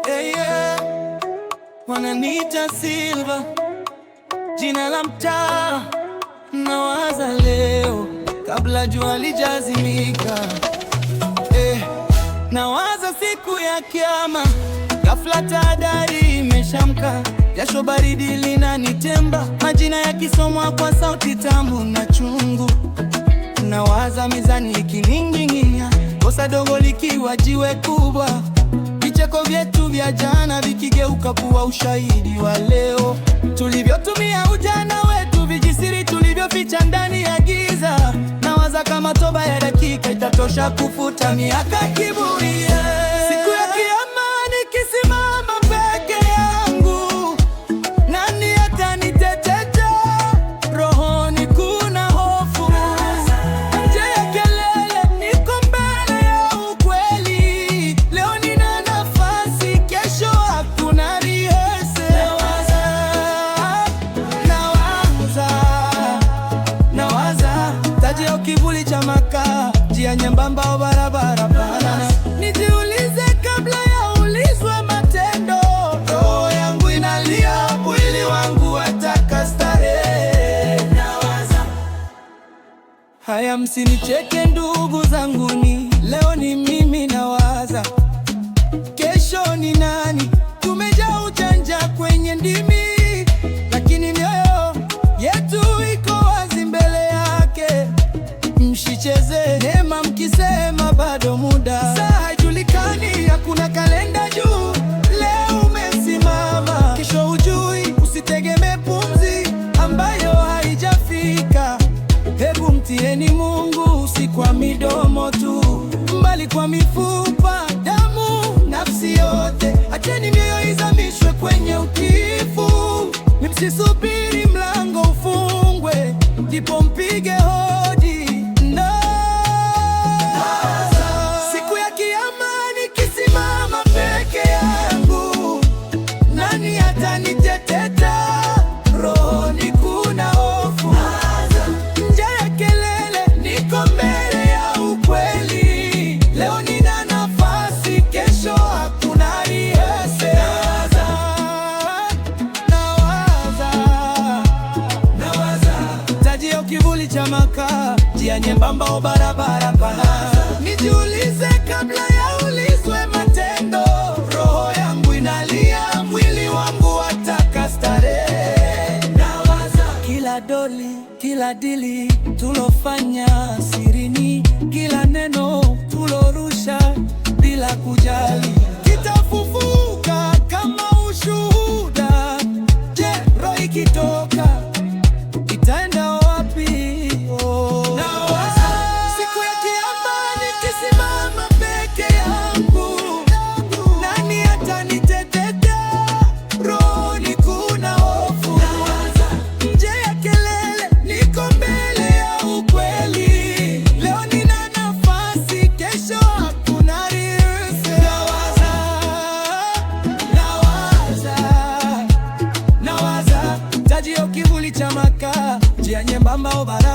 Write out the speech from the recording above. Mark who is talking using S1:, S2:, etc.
S1: Hey, yeah. Wananiita Silva, jina la mtaa. Nawaza leo kabla jua lijazimika. Nawaza siku ya Kiyama, ghafla tahadhari imeshamka. Jasho baridi linanitemba, majina yakisomwa kwa sauti tamu na chungu. Nawaza mizani ikining'inia, kosa dogo likiwa jiwe kubwa. Vicheko vyetu vya jana vikigeuka kuwa ushahidi wa leo. Tulivyotumia ujana wetu, vijisiri tulivyoficha ndani ya giza. Nawaza kama toba ya dakika itatosha kufuta miaka kiburi. Siku ya Kiyama nikisimama peke yangu, nani atanitetea? Rohoni kuna hofu, nje ya kelele niko mbele ya ukweli. Leo nina nafasi, kesho hakuna rehearsal. Nawaza taji au kivuli cha makaa, njia nyembamba au barabara pana. Nijiulize kabla ya ulizwe matendo. Roho yangu inalia, mwili wangu wataka starehe. Nawaza haya, msinicheke ndugu zanguni, leo ni mimi nawaza. Kesho ni nani? Tumejaa ujanja kwenye ndimi, lakini mioyo yetu iko wazi mbele yake. Msicheze neema mkisema bado muda. Saa haijulikani, hakuna kalenda juu. Leo umesimama, kesho hujui. Usitegemee pumzi ambayo haijafika. Hebu mtieni Mungu, si kwa midomo tu, mbali kwa mifupa, damu, nafsi yote. Acheni mioyo izamishwe kwenye utiifu. Msisubiri mlango ufungwe ndipo mpige hodi. Siku ya Kiyama nikisimama peke yangu, nani atanitetea? Rohoni kuna hofu, nje ya kelele niko mbele ya ukweli. Leo nina nafasi, kesho hakuna rehearsal. Nawaza taji au kivuli cha makaa, njia nyembamba au barabara pana. Nijiulize kabla ya ulizwe matendo. Roho yangu inalia, mwili wangu wataka starehe. Nawaza kila doli, kila dili tulofanya sirini, kila neno tulorusha bila kujali, kitafufuka kama ushuhuda. Je, roho ikitoka itaenda wapi? Nawaza siku ya Kiyama nikisimama peke yangu, nani atanitetea? Rohoni kuna hofu, nje ya kelele niko mbele ya ukweli. Leo nina nafasi, kesho hakuna rehearsal. Nawaza taji au kivuli cha makaa, njia nyembamba au barabara.